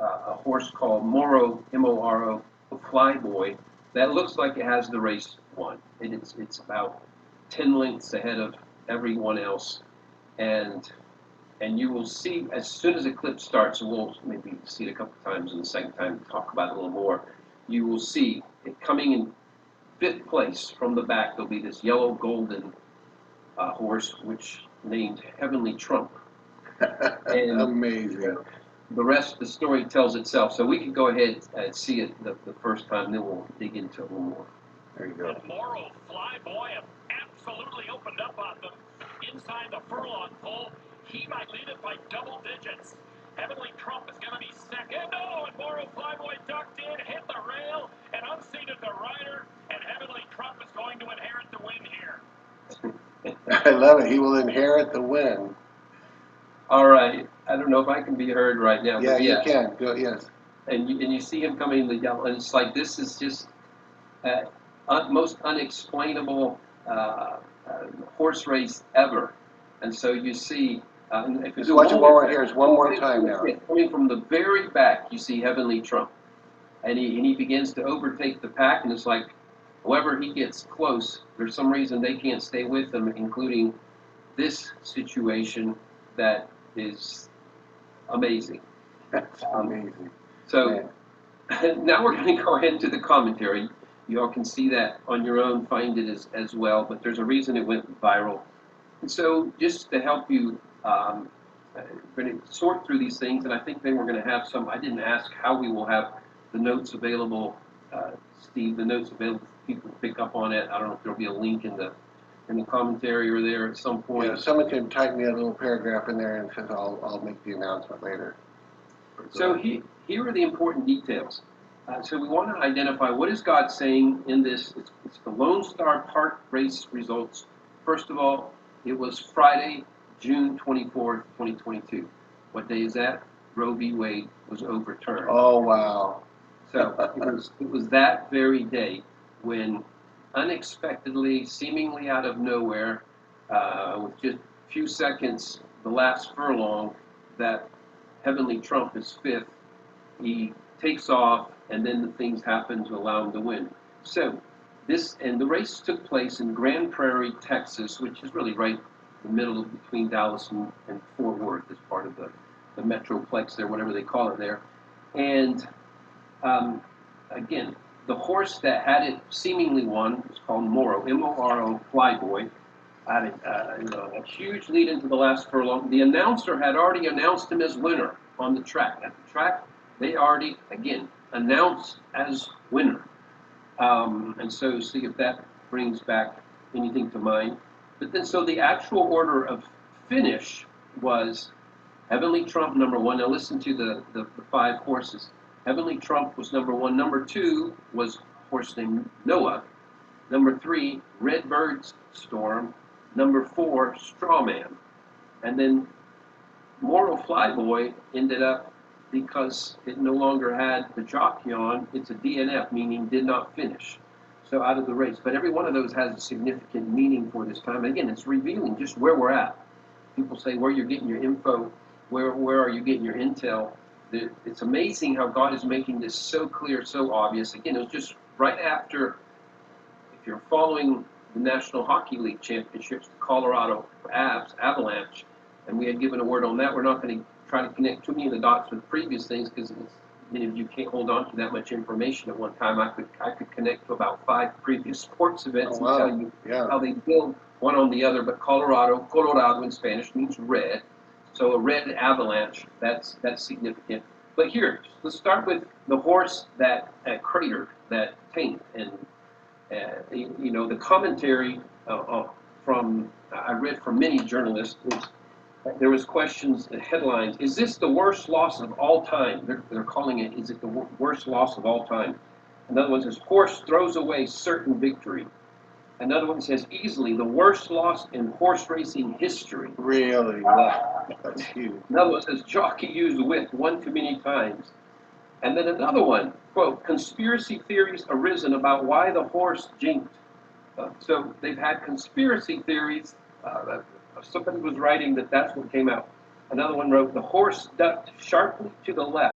a horse called Moro, M-O-R-O, Flyboy, that looks like it has the race won. It's about 10 lengths ahead of everyone else, and you will see as soon as the clip starts, and we'll maybe see it a couple times in the second time to talk about it a little more. You will see it coming in fifth place from the back. There'll be this yellow golden horse, which named Heavenly Trump. And amazing. the rest of the story tells itself. So we can go ahead and see it the first time, then we'll dig into it a little more. There you go. And Moro Flyboy have absolutely opened up on them inside the furlong pole. He might lead it by double digits. Heavenly Trump is going to be second. Oh, and Moro Flyboy ducked in, hit the rail, and unseated the rider. And Heavenly Trump is going to inherit the win here. I love it. He will inherit the win. All right. I don't know if I can be heard right now. Yeah, but you can. Go, yes. And you see him coming in the yellow, and it's like this is just most unexplainable horse race ever. And so you see, if Just watch it one more here. It's one more time now. Coming from the very back, you see Heavenly Trump, and he begins to overtake the pack, and it's like, however he gets close, there's some reason they can't stay with him, including this situation that is amazing. That's amazing. So now we're going to go ahead to the commentary. You all can see that on your own, find it as well, but there's a reason it went viral. And so just to help you, we're going to sort through these things, and I think then we're going to have some, I didn't ask how we will have the notes available, Steve, the notes available for people to pick up on it. I don't know if there'll be a link in the commentary or there at some point. Yeah, someone can type me a little paragraph in there and says I'll make the announcement later. So here are the important details. So we want to identify what is God saying in this. It's the Lone Star Park race results. First of all, it was Friday, June 24th, 2022. What day is that? Roe v. Wade was overturned. Oh, wow. So it was that very day when unexpectedly, seemingly out of nowhere, with just a few seconds, the last furlong, that Heavenly Trump is fifth. He takes off, and then the things happen to allow him to win. So the race took place in Grand Prairie, Texas, which is really right in the middle between Dallas and Fort Worth, as part of the Metroplex there, whatever they call it there. And again, the horse that had it seemingly won was called Moro, M-O-R-O, Flyboy. Had a huge lead into the last furlong. The announcer had already announced him as winner on the track. At the track, they already, again, announced as winner. And so see if that brings back anything to mind. But then, so the actual order of finish was Heavenly Trump, number one. Now listen to the five horses. Heavenly Trump was number one. Number two was a horse named Noah. Number three, Redbird's Storm. Number four, Strawman. And then Moro Flyboy ended up, because it no longer had the jockey on, it's a DNF, meaning did not finish. So out of the race. But every one of those has a significant meaning for this time. And again, it's revealing just where we're at. People say where you're getting your info, where are you getting your intel. It's amazing how God is making this so clear, so obvious. Again, it was just right after, if you're following the National Hockey League Championships, the Colorado Avalanche, and we had given a word on that. We're not going to try to connect too many of the dots with previous things, because many of you can't hold on to that much information at one time. I could connect to about 5 previous sports events and tell you how they build one on the other. But Colorado in Spanish means red. So a red avalanche, that's significant. But here, let's start with the horse that cratered, that tanked. And, the commentary I read from many journalists was, there was questions, the headlines, is this the worst loss of all time? They're calling it, is it the worst loss of all time? Another one says, horse throws away certain victory. Another one says, easily the worst loss in horse racing history. Really? Wow. That's huge. Another one says, jockey used whip one too many times. And then another one, quote, conspiracy theories arisen about why the horse jinked. So they've had conspiracy theories. Somebody was writing that's what came out. Another one wrote, the horse ducked sharply to the left